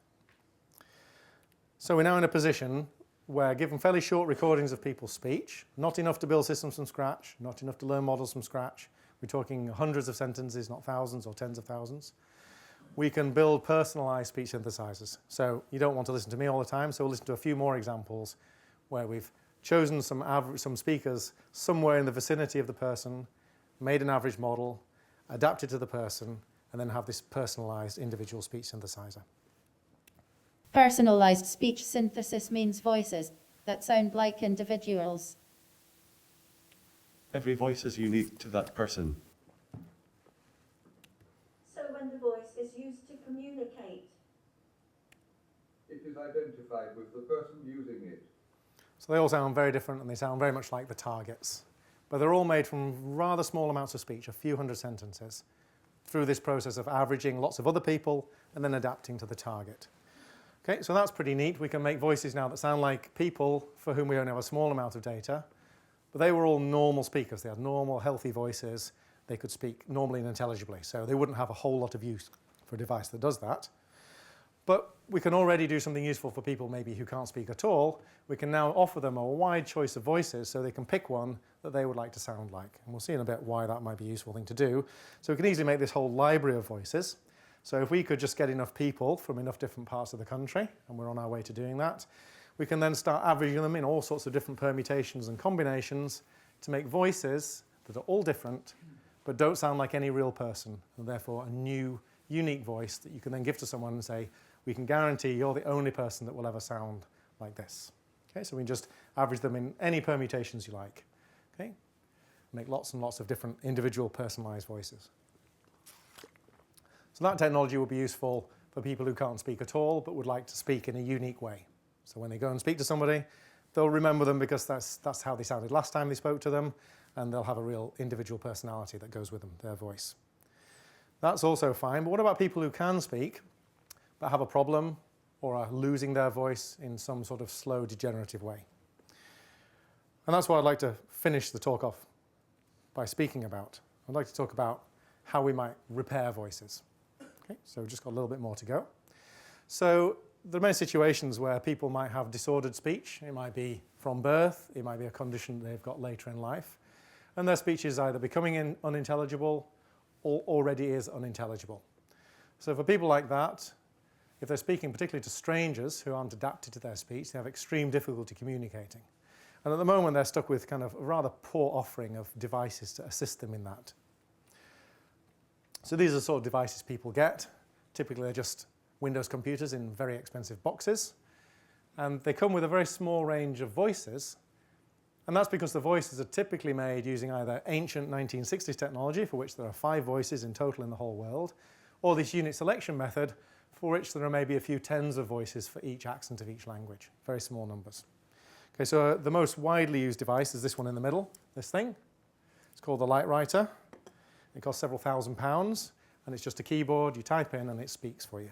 So we're now in a position where, given fairly short recordings of people's speech, not enough to build systems from scratch, not enough to learn models from scratch, we're talking hundreds of sentences, not thousands or tens of thousands, we can build personalised speech synthesizers. So you don't want to listen to me all the time, so we'll listen to a few more examples where we've chosen some speakers somewhere in the vicinity of the person, made an average model, adapted to the person, and then have this personalised individual speech synthesizer. Personalized speech synthesis means voices that sound like individuals. Every voice is unique to that person. So when the voice is used to communicate, it is identified with the person using it. So they all sound very different and they sound very much like the targets. But they're all made from rather small amounts of speech, a few hundred sentences, through this process of averaging lots of other people and then adapting to the target. Okay, so that's pretty neat. We can make voices now that sound like people for whom we only have a small amount of data. But they were all normal speakers. They had normal, healthy voices. They could speak normally and intelligibly. So they wouldn't have a whole lot of use for a device that does that. But we can already do something useful for people maybe who can't speak at all. We can now offer them a wide choice of voices so they can pick one that they would like to sound like. And we'll see in a bit why that might be a useful thing to do. So we can easily make this whole library of voices. So if we could just get enough people from enough different parts of the country, and we're on our way to doing that, we can then start averaging them in all sorts of different permutations and combinations to make voices that are all different, but don't sound like any real person, and therefore a new, unique voice that you can then give to someone and say, we can guarantee you're the only person that will ever sound like this. Okay, so we can just average them in any permutations you like. Okay, make lots and lots of different individual personalized voices. So that technology will be useful for people who can't speak at all, but would like to speak in a unique way. So when they go and speak to somebody, they'll remember them because that's how they sounded last time they spoke to them, and they'll have a real individual personality that goes with them, their voice. That's also fine, but what about people who can speak, but have a problem or are losing their voice in some sort of slow, degenerative way? And that's what I'd like to finish the talk off by speaking about. I'd like to talk about how we might repair voices. Okay, so we've just got a little bit more to go. So there are many situations where people might have disordered speech. It might be from birth. It might be a condition they've got later in life. And their speech is either becoming unintelligible or already is unintelligible. So for people like that, if they're speaking particularly to strangers who aren't adapted to their speech, they have extreme difficulty communicating. And at the moment, they're stuck with kind of a rather poor offering of devices to assist them in that. So these are the sort of devices people get. Typically, they're just Windows computers in very expensive boxes. And they come with a very small range of voices. And that's because the voices are typically made using either ancient 1960s technology, for which there are 5 voices in total in the whole world, or this unit selection method, for which there are maybe a few tens of voices for each accent of each language. Very small numbers. Okay, so the most widely used device is this one in the middle, this thing. It's called the Lightwriter. It costs several £1,000s, and it's just a keyboard. You type in, and it speaks for you.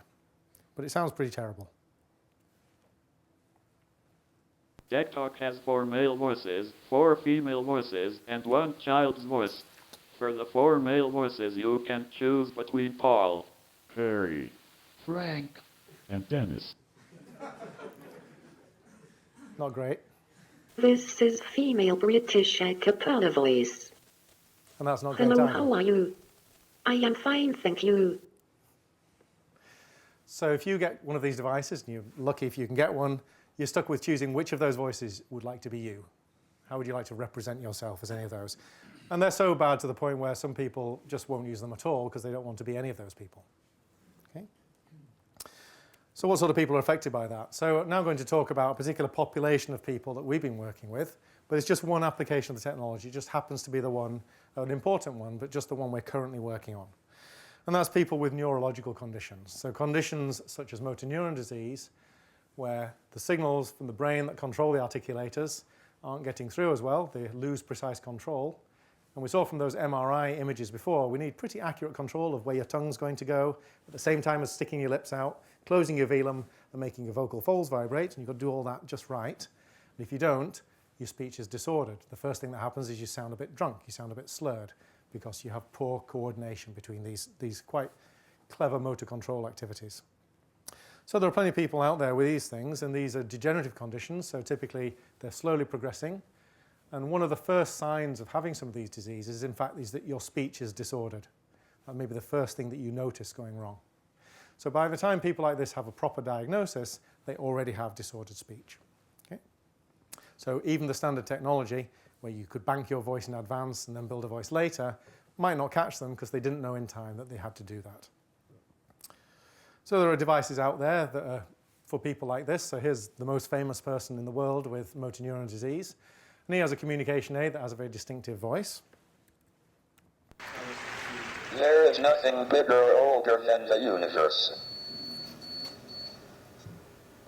But it sounds pretty terrible. DecTalk has 4 male voices, 4 female voices, and 1 child's voice. For the 4 male voices, you can choose between Paul, Perry, Frank, and Dennis. Not great. This is female British a cappella voice. And that's not great Hello, either. how are you? I am fine, thank you. So if you get one of these devices, and you're lucky if you can get one, you're stuck with choosing which of those voices would like to be you. How would you like to represent yourself as any of those? And they're so bad to the point where some people just won't use them at all because they don't want to be any of those people. Okay? So what sort of people are affected by that? So I'm now going to talk about a particular population of people that we've been working with, but it's just one application of the technology. It just happens to be the one, an important one, but just the one we're currently working on. And that's people with neurological conditions. So conditions such as motor neuron disease, where the signals from the brain that control the articulators aren't getting through as well. They lose precise control. And we saw from those MRI images before, we need pretty accurate control of where your tongue's going to go at the same time as sticking your lips out, closing your velum, and making your vocal folds vibrate. And you've got to do all that just right. And if you don't, your speech is disordered. The first thing that happens is you sound a bit drunk, you sound a bit slurred, because you have poor coordination between these quite clever motor control activities. So there are plenty of people out there with these things, and these are degenerative conditions, so typically they're slowly progressing. And one of the first signs of having some of these diseases, in fact, is that your speech is disordered. That may be the first thing that you notice going wrong. So by the time people like this have a proper diagnosis, they already have disordered speech. Okay? So even the standard technology, where you could bank your voice in advance and then build a voice later, might not catch them because they didn't know in time that they had to do that. So there are devices out there that are for people like this. So here's the most famous person in the world with motor neurone disease. And he has a communication aid that has a very distinctive voice. There is nothing bigger or older than the universe.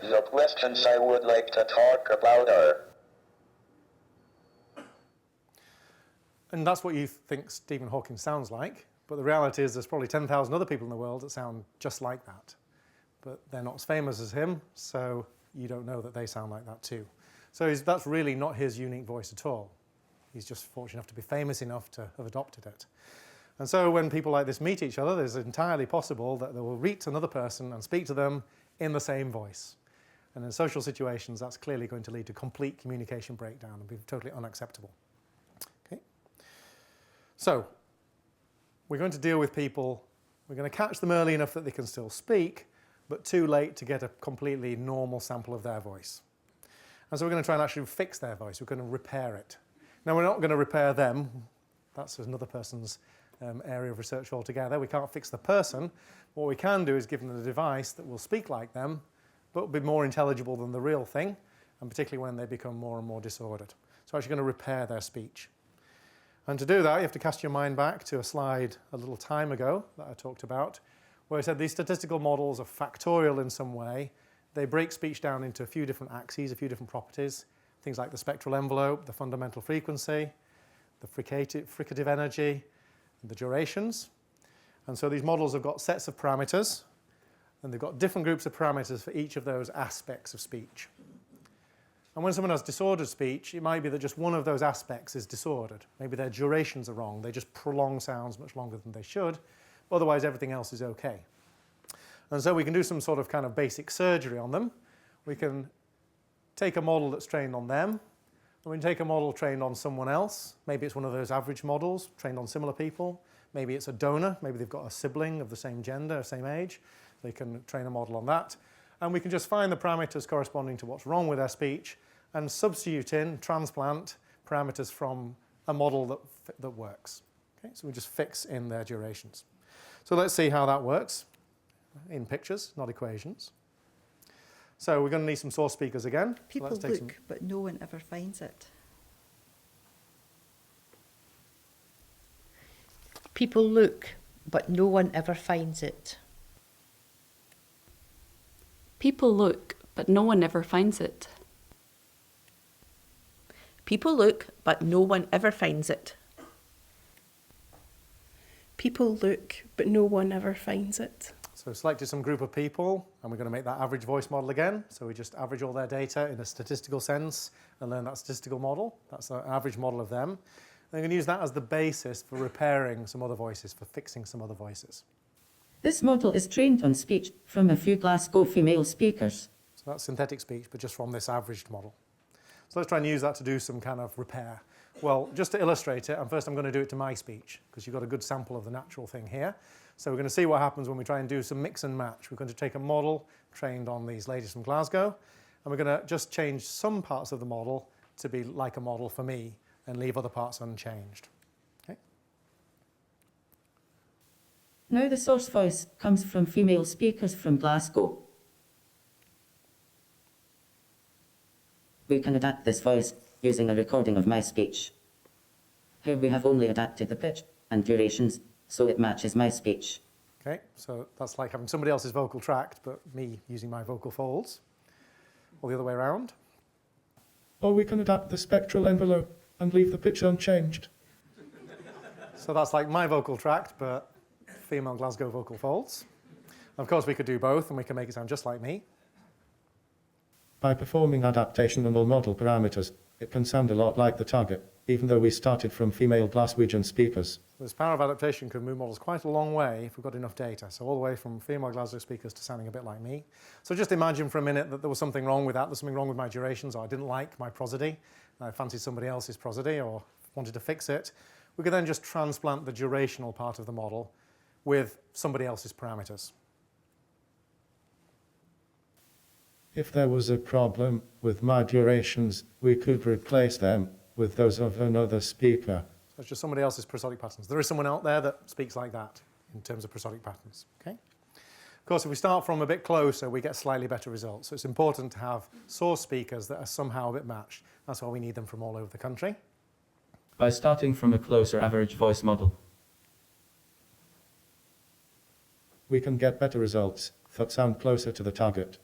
The questions I would like to talk about are... And that's what you think Stephen Hawking sounds like. But the reality is there's probably 10,000 other people in the world that sound just like that. But they're not as famous as him, so you don't know that they sound like that too. So that's really not his unique voice at all. He's just fortunate enough to be famous enough to have adopted it. And so when people like this meet each other, it's entirely possible that they will reach another person and speak to them in the same voice. And in social situations, that's clearly going to lead to complete communication breakdown and be totally unacceptable. Okay? So we're going to deal with people, we're going to catch them early enough that they can still speak, but too late to get a completely normal sample of their voice. And so we're going to try and actually fix their voice. We're going to repair it. Now, we're not going to repair them. That's another person's area of research altogether. We can't fix the person. What we can do is give them a device that will speak like them, but will be more intelligible than the real thing, and particularly when they become more and more disordered. So we're actually going to repair their speech. And to do that, you have to cast your mind back to a slide a little time ago that I talked about, where I said these statistical models are factorial in some way. They break speech down into a few different axes, a few different properties, things like the spectral envelope, the fundamental frequency, the fricative energy, and the durations. And so these models have got sets of parameters, and they've got different groups of parameters for each of those aspects of speech. And when someone has disordered speech, it might be that just one of those aspects is disordered. Maybe their durations are wrong. They just prolong sounds much longer than they should. Otherwise, everything else is okay. And so we can do some sort of kind of basic surgery on them. We can take a model that's trained on them, and we can take a model trained on someone else. Maybe it's one of those average models trained on similar people. Maybe it's a donor. Maybe they've got a sibling of the same gender, same age. They can train a model on that. And we can just find the parameters corresponding to what's wrong with their speech and substitute in, transplant parameters from a model that works. Okay, so we just fix in their durations. So let's see how that works in pictures, not equations. So we're going to need some source speakers again. People look, but no one ever finds it. People look, but no one ever finds it. People look, but no one ever finds it. People look, but no one ever finds it. People look, but no one ever finds it. So selected some group of people, and we're going to make that average voice model again. So we just average all their data in a statistical sense and learn that statistical model. That's an average model of them. And we're going to use that as the basis for repairing some other voices, for fixing some other voices. This model is trained on speech from a few Glasgow female speakers. So that's synthetic speech, but just from this averaged model. So let's try and use that to do some kind of repair. Well, just to illustrate it, and first I'm going to do it to my speech, because you've got a good sample of the natural thing here. So we're going to see what happens when we try and do some mix and match. We're going to take a model trained on these ladies from Glasgow, and we're going to just change some parts of the model to be like a model for me, and leave other parts unchanged. Okay. Now the source voice comes from female speakers from Glasgow. We can adapt this voice using a recording of my speech. Here we have only adapted the pitch and durations so it matches my speech. Okay, so that's like having somebody else's vocal tract, but me using my vocal folds, or the other way around. Or we can adapt the spectral envelope and leave the pitch unchanged. So that's like my vocal tract, but female Glasgow vocal folds. Of course, we could do both, and we can make it sound just like me. By performing adaptation on all model parameters, it can sound a lot like the target, even though we started from female Glaswegian speakers. This power of adaptation can move models quite a long way if we've got enough data. So all the way from female Glasgow speakers to sounding a bit like me. So just imagine for a minute that there was something wrong with that. There's something wrong with my durations, or I didn't like my prosody. I fancied somebody else's prosody or wanted to fix it. We could then just transplant the durational part of the model with somebody else's parameters. If there was a problem with my durations, we could replace them with those of another speaker. So it's just somebody else's prosodic patterns. There is someone out there that speaks like that in terms of prosodic patterns. Okay? Of course, if we start from a bit closer, we get slightly better results. So it's important to have source speakers that are somehow a bit matched. That's why we need them from all over the country. By starting from a closer average voice model, we can get better results that sound closer to the target.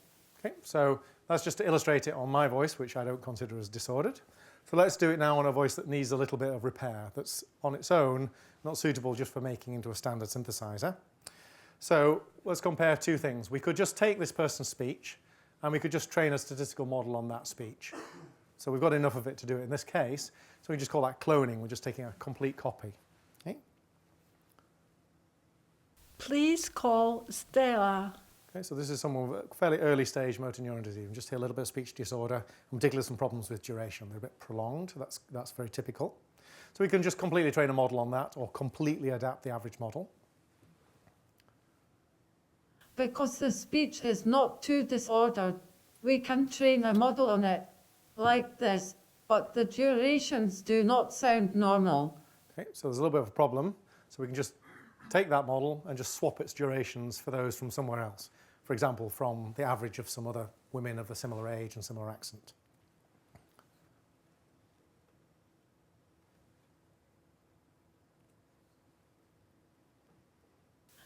Okay, so that's just to illustrate it on my voice, which I don't consider as disordered. So let's do it now on a voice that needs a little bit of repair, that's on its own not suitable just for making into a standard synthesizer. So let's compare two things. We could just take this person's speech and we could just train a statistical model on that speech. So we've got enough of it to do it in this case. So we just call that cloning. We're just taking a complete copy. Okay? Please call Stella. Okay, so this is someone with a fairly early stage motor neurone disease. We just hear a little bit of speech disorder, in particular some problems with duration. They're a bit prolonged. That's very typical. So we can just completely train a model on that or completely adapt the average model. Because the speech is not too disordered, we can train a model on it like this, but the durations do not sound normal. Okay, so there's a little bit of a problem. So we can just take that model and just swap its durations for those from somewhere else. For example, from the average of some other women of a similar age and similar accent.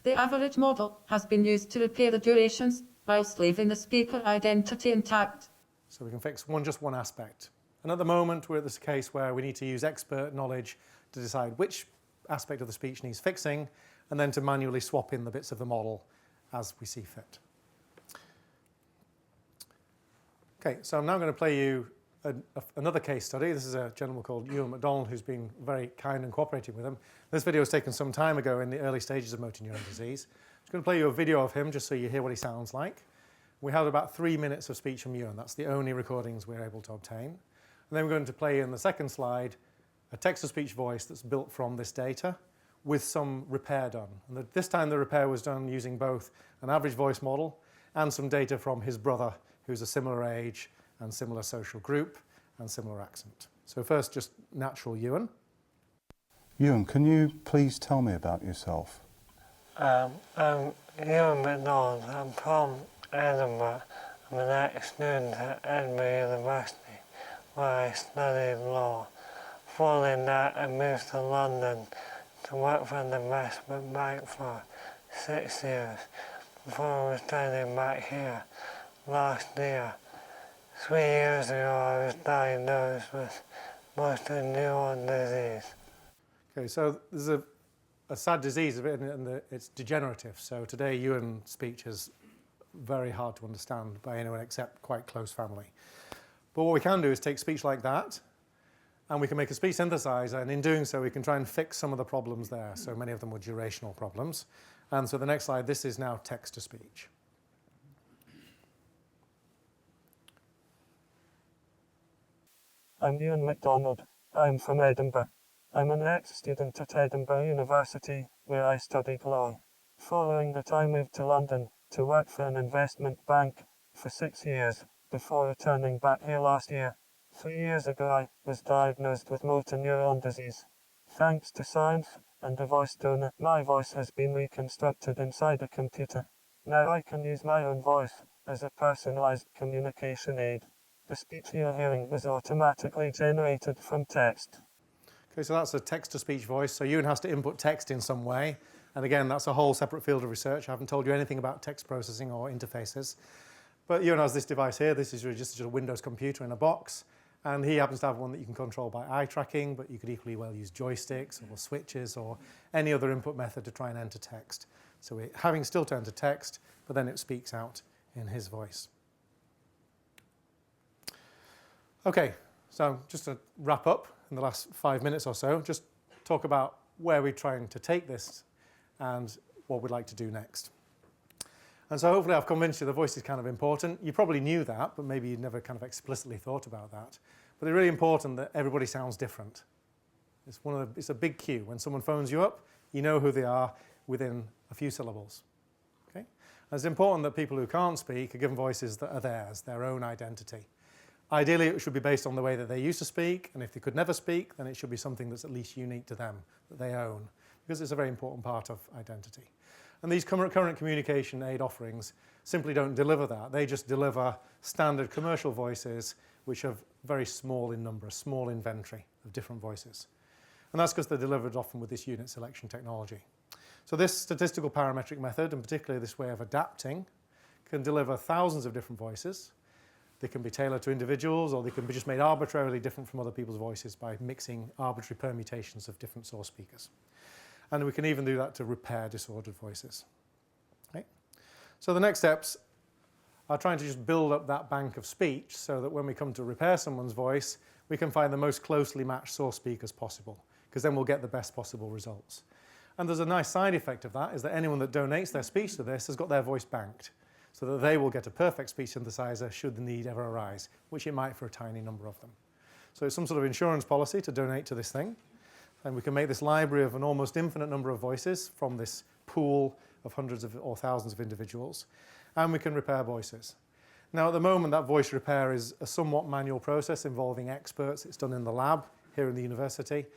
The average model has been used to repair the durations whilst leaving the speaker identity intact. So we can fix just one aspect. And at the moment, we're at this case where we need to use expert knowledge to decide which aspect of the speech needs fixing, and then to manually swap in the bits of the model as we see fit. Okay, so I'm now going to play you another case study. This is a gentleman called Ewan MacDonald who's been very kind and cooperating with him. This video was taken some time ago in the early stages of motor neurone disease. I'm just going to play you a video of him just so you hear what he sounds like. We had about 3 minutes of speech from Ewan. That's the only recordings we're able to obtain. And then we're going to play in the second slide a text-to-speech voice that's built from this data with some repair done. And this time the repair was done using both an average voice model and some data from his brother, who's a similar age and similar social group and similar accent. So first, just natural Ewan. Ewan, can you please tell me about yourself? I'm Ewan McDonald. I'm from Edinburgh. I'm an ex-student at Edinburgh University, where I studied law. Following that, I moved to London to work for an investment bank for 6 years before returning back here last year. 3 years ago, I was diagnosed with Motor Neurone Disease. Okay, so there's a sad disease of it, and it's degenerative. So today, Ewan's speech is very hard to understand by anyone except quite close family. But what we can do is take speech like that, and we can make a speech synthesizer, and in doing so, we can try and fix some of the problems there. So many of them were durational problems. And so the next slide, this is now text-to-speech. I'm Ewan McDonald. I'm from Edinburgh. I'm an ex-student at Edinburgh University, where I studied law. Following that, I moved to London to work for an investment bank for 6 years before returning back here last year. 3 years ago, I was diagnosed with motor neurone disease. Thanks to science and a voice donor, my voice has been reconstructed inside a computer. Now I can use my own voice as a personalised communication aid. The speech you're hearing was automatically generated from text. Okay, so that's a text-to-speech voice. So Ewan has to input text in some way. And again, that's a whole separate field of research. I haven't told you anything about text processing or interfaces. But Ewan has this device here. This is really just a Windows computer in a box. And he happens to have one that you can control by eye tracking, but you could equally well use joysticks or switches or any other input method to try and enter text. So we're having still to enter text, but then it speaks out in his voice. Okay, so just to wrap up in the last 5 minutes or so, just talk about where we're trying to take this and what we'd like to do next. And so hopefully I've convinced you the voice is kind of important. You probably knew that, but maybe you'd never kind of explicitly thought about that. But it's really important that everybody sounds different. It's a big cue. When someone phones you up, you know who they are within a few syllables. Okay? And it's important that people who can't speak are given voices that are theirs, their own identity. Ideally, it should be based on the way that they used to speak, and if they could never speak, then it should be something that's at least unique to them, that they own, because it's a very important part of identity. And these current communication aid offerings simply don't deliver that. They just deliver standard commercial voices, which are very small in number, a small inventory of different voices. And that's because they're delivered often with this unit selection technology. So this statistical parametric method, and particularly this way of adapting, can deliver thousands of different voices. They can be tailored to individuals, or they can be just made arbitrarily different from other people's voices by mixing arbitrary permutations of different source speakers. And we can even do that to repair disordered voices. Okay? So the next steps are trying to just build up that bank of speech so that when we come to repair someone's voice, we can find the most closely matched source speakers possible, because then we'll get the best possible results. And there's a nice side effect of that, is that anyone that donates their speech to this has got their voice banked, so that they will get a perfect speech synthesizer should the need ever arise, which it might for a tiny number of them. So it's some sort of insurance policy to donate to this thing. And we can make this library of an almost infinite number of voices from this pool of hundreds of or thousands of individuals. And we can repair voices. Now, at the moment, that voice repair is a somewhat manual process involving experts. It's done in the lab here in the university.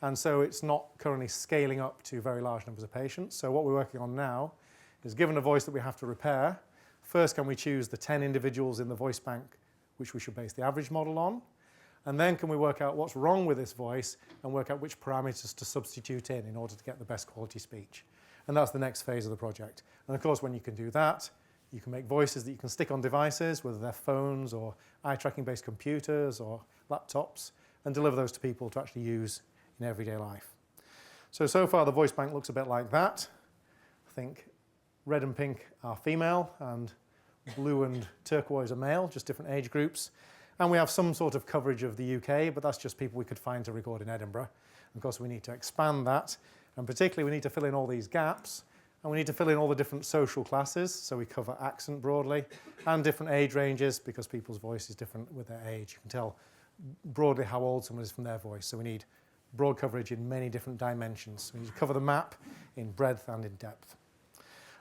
And so it's not currently scaling up to very large numbers of patients. So what we're working on now is, given a voice that we have to repair, first can we choose the 10 individuals in the voice bank which we should base the average model on? And then can we work out what's wrong with this voice and work out which parameters to substitute in order to get the best quality speech. And that's the next phase of the project. And of course, when you can do that, you can make voices that you can stick on devices, whether they're phones or eye-tracking based computers or laptops, and deliver those to people to actually use in everyday life. So far the voice bank looks a bit like that. I think red and pink are female, and blue and turquoise are male, just different age groups. And we have some sort of coverage of the UK, but that's just people we could find to record in Edinburgh. Of course, we need to expand that. And particularly, we need to fill in all these gaps. And we need to fill in all the different social classes. So we cover accent broadly and different age ranges, because people's voice is different with their age. You can tell broadly how old someone is from their voice. So we need broad coverage in many different dimensions. We need to cover the map in breadth and in depth.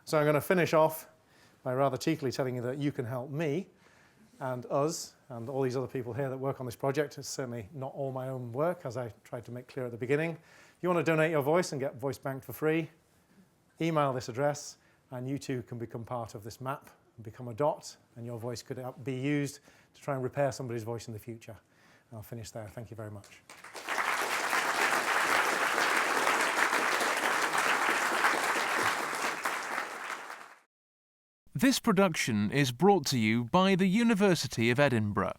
So I'm going to finish off by rather cheekily telling you that you can help me and us and all these other people here that work on this project. It's certainly not all my own work, as I tried to make clear at the beginning. If you want to donate your voice and get voice banked for free, email this address, and you too can become part of this map and become a dot, and your voice could be used to try and repair somebody's voice in the future. And I'll finish there. Thank you very much. This production is brought to you by the University of Edinburgh.